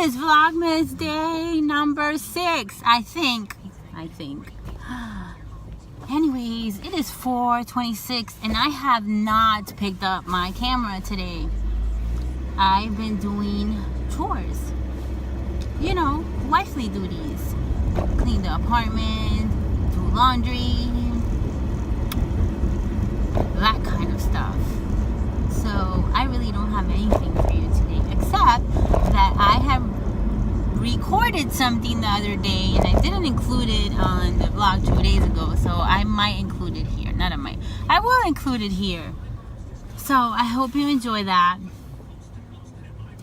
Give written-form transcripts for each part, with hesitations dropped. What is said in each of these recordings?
is Vlogmas day number 6, I think. Anyways, it is 4:26 and I have not picked up my camera today. I've been doing chores. You know, wifely duties. Clean the apartment, do laundry, that kind of stuff. So I really don't have anything for you today, except that I have recorded something the other day and I didn't include it on the vlog 2 days ago, so I might include it here. Not I might. I will include it here. So I hope you enjoy that.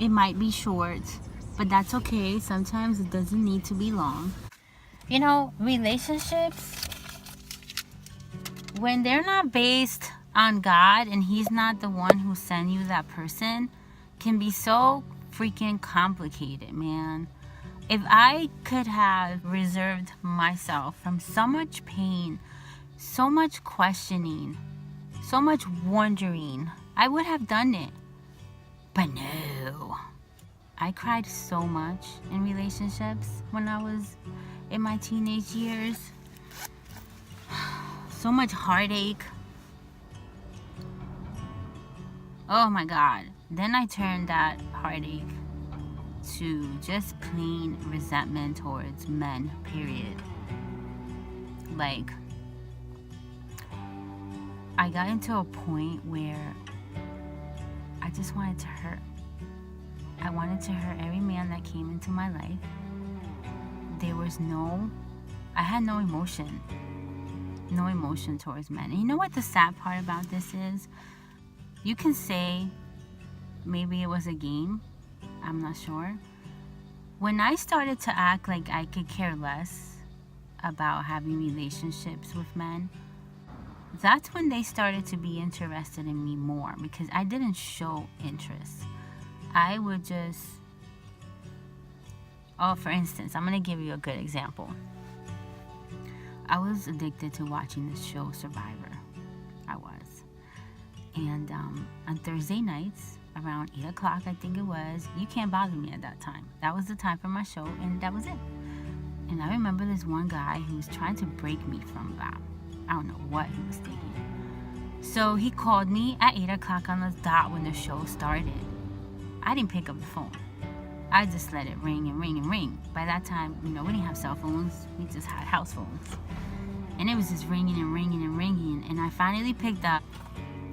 It might be short, but that's okay. Sometimes it doesn't need to be long. You know, relationships, when they're not based on God and He's not the one who sent you that person, can be so freaking complicated, man. If I could have reserved myself from so much pain, so much questioning, so much wondering, I would have done it. But no. I cried so much in relationships when I was in my teenage years. So much heartache. Oh my God. Then I turned that heartache to just plain resentment towards men, period. Like, I got into a point where I just wanted to hurt. I wanted to hurt every man that came into my life. I had no emotion. No emotion towards men. And you know what the sad part about this is? You can say maybe it was a game. I'm not sure. When I started to act like I could care less about having relationships with men, that's when they started to be interested in me more, because I didn't show interest. I would just... Oh, for instance, I'm going to give you a good example. I was addicted to watching this show, Survivor. I was. And on Thursday nights, around 8 o'clock, I think it was, you can't bother me at that time. That was the time for my show, and that was it. And I remember this one guy who was trying to break me from that. I don't know what he was thinking. So he called me at 8 o'clock on the dot when the show started. I didn't pick up the phone. I just let it ring and ring and ring. By that time, you know, we didn't have cell phones. We just had house phones. And it was just ringing and ringing and ringing. And I finally picked up.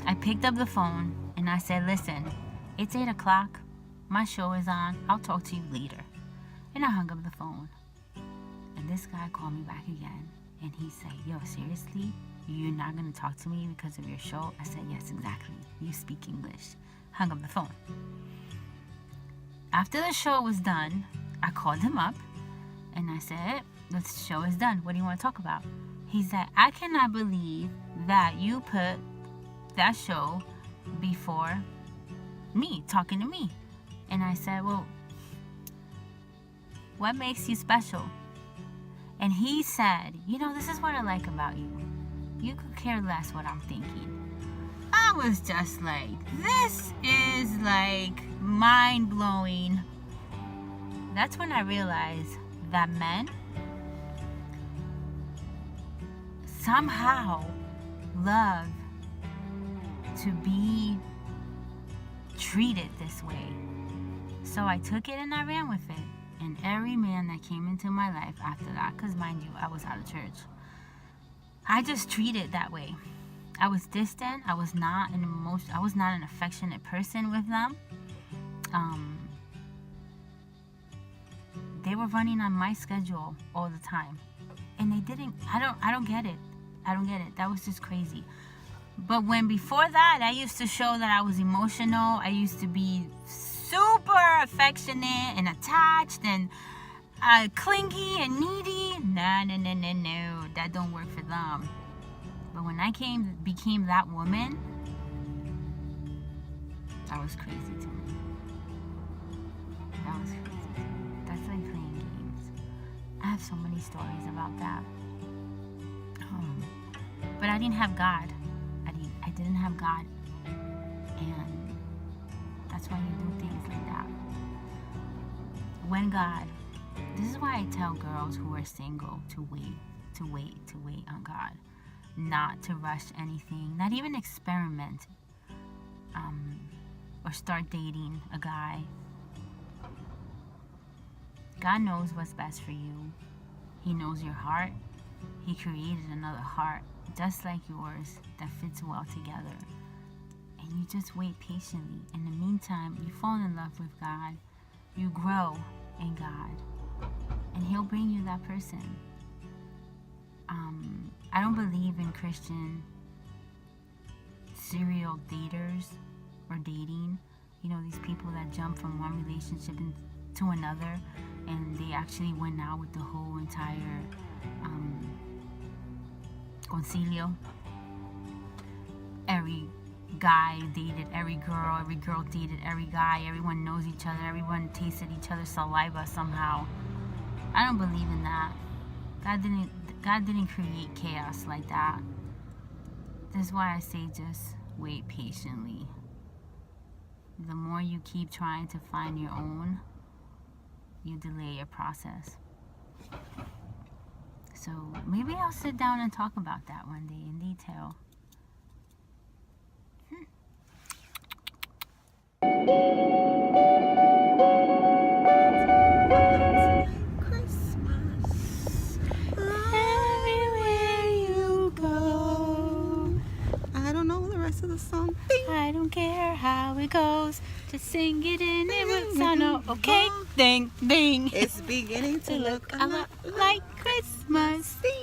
I picked up the phone and I said, listen, it's 8 o'clock. My show is on. I'll talk to you later. And I hung up the phone. And this guy called me back again. And he said, yo, seriously? You're not going to talk to me because of your show? I said, yes, exactly. You speak English. Hung up the phone. After the show was done, I called him up and I said, the show is done. What do you want to talk about? He said, I cannot believe that you put that show before me, talking to me. And I said, well, what makes you special? And he said, you know, this is what I like about you. You could care less what I'm thinking. I was just like, this is like mind-blowing. That's when I realized that men somehow love to be treated this way. So I took it and I ran with it. And every man that came into my life after that, because mind you, I was out of church, I just treated that way. I was distant. I was not an affectionate person with them. They were running on my schedule all the time. And they didn't, I don't get it. That was just crazy. But when before that, I used to show that I was emotional. I used to be super affectionate and attached and clingy and needy. No. That don't work for them. But when I became that woman, that was crazy to me. That was crazy to me. That's like playing games. I have so many stories about that. But I didn't have God. I didn't have God. And that's why you do things like that. when God, this is why I tell girls who are single to wait on God. Not to rush anything, not even experiment or start dating a guy. God knows what's best for you. He knows your heart. He created another heart just like yours that fits well together. And you just wait patiently. In the meantime, you fall in love with God. You grow in God. And He'll bring you that person. I don't believe in Christian serial daters or dating. You know, these people that jump from one relationship to another, and they actually went out with the whole entire concilio. Every guy dated every girl dated every guy, everyone knows each other, everyone tasted each other's saliva somehow. I don't believe in that. God didn't create chaos like that. That's why I say just wait patiently. The more you keep trying to find your own, you delay your process. So maybe I'll sit down and talk about that one day in detail. To the song. Bing. I don't care how it goes, just sing it and it will sound okay. Ding, ding. It's beginning to look a lot like Christmas. Ding.